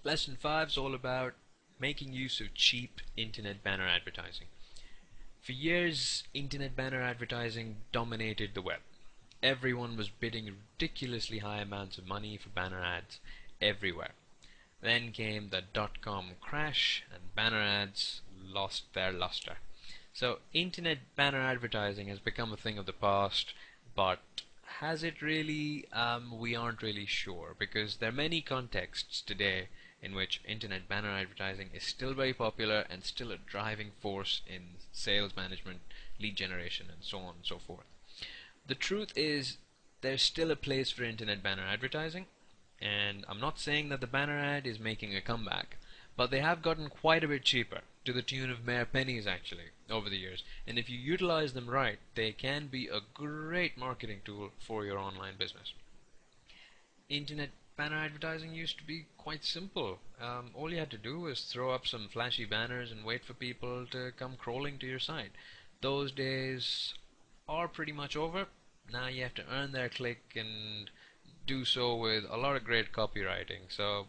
Lesson 5 is all about making use of cheap internet banner advertising. For years, internet banner advertising dominated the web. Everyone was bidding ridiculously high amounts of money for banner ads everywhere. Then came the dot-com crash and banner ads lost their luster. So internet banner advertising has become a thing of the past, but has it really? We aren't really sure, because there are many contexts today in which internet banner advertising is still very popular and still a driving force in sales management, lead generation, and so on and so forth. The truth is, there's still a place for internet banner advertising, and I'm not saying that the banner ad is making a comeback, but they have gotten quite a bit cheaper, to the tune of mere pennies actually, over the years. And if you utilize them right, they can be a great marketing tool for your online business. Internet banner advertising used to be quite simple. All you had to do was throw up some flashy banners and wait for people to come crawling to your site. Those days are pretty much over. Now you have to earn their click and do so with a lot of great copywriting. So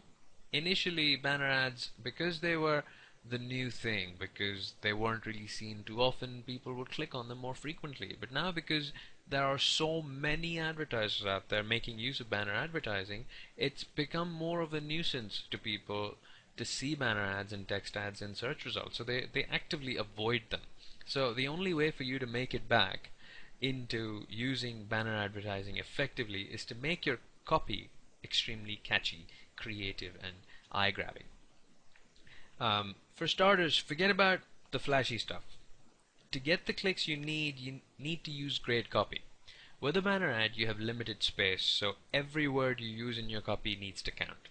initially banner ads, because they were the new thing, because they weren't really seen too often, people would click on them more frequently. But now, because there are so many advertisers out there making use of banner advertising, it's become more of a nuisance to people to see banner ads and text ads in search results. So they actively avoid them. So the only way for you to make it back into using banner advertising effectively is to make your copy extremely catchy, creative, and eye-grabbing. For starters, forget about the flashy stuff. To get the clicks you need to use great copy. With a banner ad, you have limited space, so every word you use in your copy needs to count.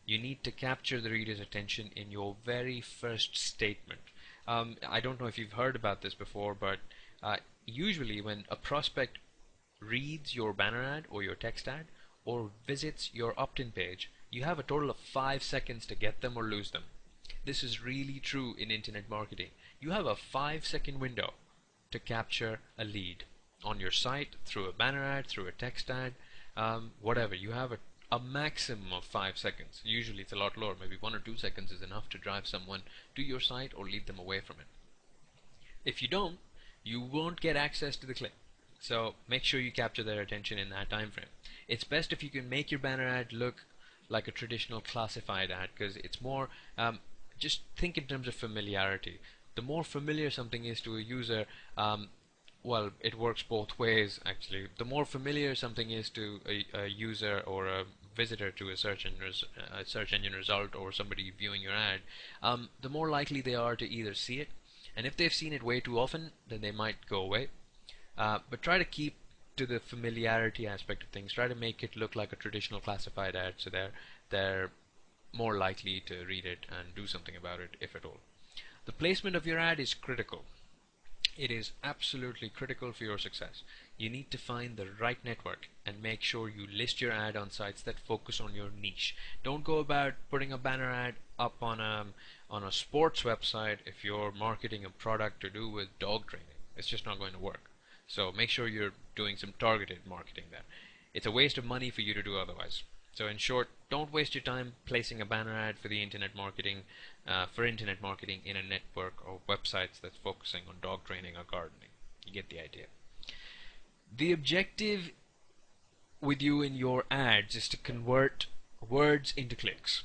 You need to capture the reader's attention in your very first statement. I don't know if you've heard about this before, but usually when a prospect reads your banner ad or your text ad or visits your opt-in page, you have a total of 5 seconds to get them or lose them. This is really true in internet marketing. You have a 5-second window to capture a lead on your site, through a banner ad, through a text ad, whatever. You have a maximum of 5 seconds. Usually it's a lot lower. Maybe 1 or 2 seconds is enough to drive someone to your site or lead them away from it. If you don't, you won't get access to the click. So make sure you capture their attention in that time frame. It's best if you can make your banner ad look like a traditional classified ad, because it's more, just think in terms of familiarity. The more familiar something is to a user, well, it works both ways actually. The more familiar something is to a user or a visitor to a search engine result, or somebody viewing your ad, the more likely they are to either see it, and if they've seen it way too often, then they might go away. But try to keep to the familiarity aspect of things. Try to make it look like a traditional classified ad, so they're more likely to read it and do something about it, if at all. The placement of your ad is critical. It is absolutely critical for your success. You need to find the right network and make sure you list your ad on sites that focus on your niche. Don't go about putting a banner ad up on a sports website if you're marketing a product to do with dog training. It's just not going to work. So make sure you're doing some targeted marketing there. It's a waste of money for you to do otherwise. So in short, don't waste your time placing a banner ad for internet marketing in a network or websites that's focusing on dog training or gardening. You get the idea. The objective with you in your ads is to convert words into clicks.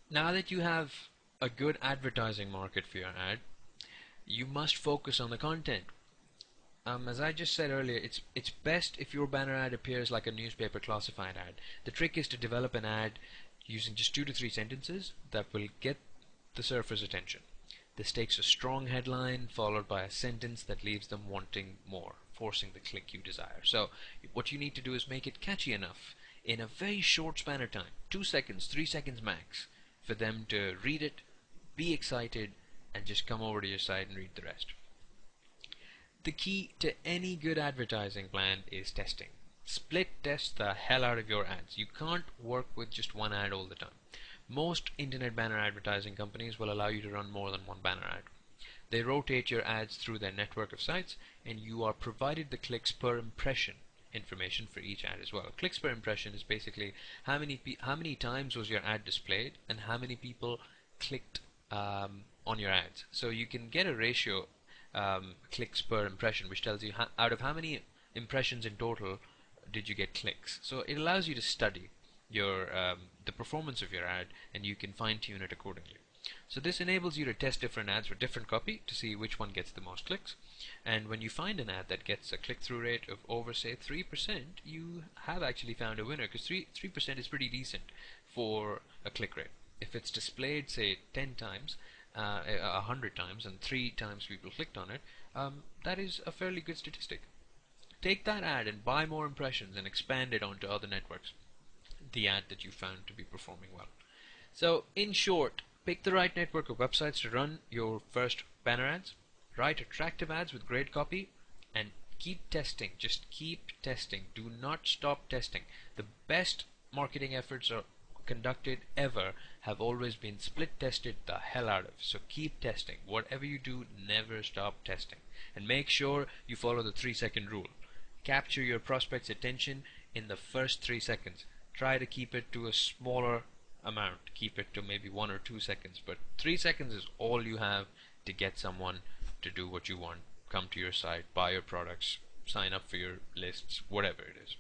Now that you have a good advertising market for your ad, you must focus on the content. As I just said earlier, it's best if your banner ad appears like a newspaper classified ad. The trick is to develop an ad using just 2 to 3 sentences that will get the surfer's attention. This takes a strong headline followed by a sentence that leaves them wanting more, forcing the click you desire. So what you need to do is make it catchy enough in a very short span of time, 2 seconds, 3 seconds max, for them to read it, be excited, and just come over to your site and read the rest. The key to any good advertising plan is testing. Split test the hell out of your ads. You can't work with just one ad all the time. Most internet banner advertising companies will allow you to run more than one banner ad. They rotate your ads through their network of sites, and you are provided the clicks per impression. information for each ad as well. Clicks per impression is basically how many times was your ad displayed and how many people clicked on your ads. So you can get a ratio, clicks per impression, which tells you out of how many impressions in total did you get clicks. So it allows you to study your the performance of your ad, and you can fine tune it accordingly. So this enables you to test different ads with different copy to see which one gets the most clicks. And when you find an ad that gets a click-through rate of over, say, 3%, you have actually found a winner, because 3% is pretty decent for a click rate. If it's displayed, say, 10 times, 100 times, and 3 times people clicked on it, that is a fairly good statistic. Take that ad and buy more impressions and expand it onto other networks, the ad that you found to be performing well. So in short, pick the right network of websites to run your first banner ads, write attractive ads with great copy, and keep testing. Just keep testing. Do not stop testing. The best marketing efforts are conducted ever have always been split tested the hell out of. So keep testing. Whatever you do, never stop testing. And make sure you follow the 3-second rule. Capture your prospect's attention in the first 3 seconds. Try to keep it to a smaller amount. Keep it to maybe 1 or 2 seconds. But 3 seconds is all you have to get someone to do what you want. Come to your site, buy your products, sign up for your lists, whatever it is.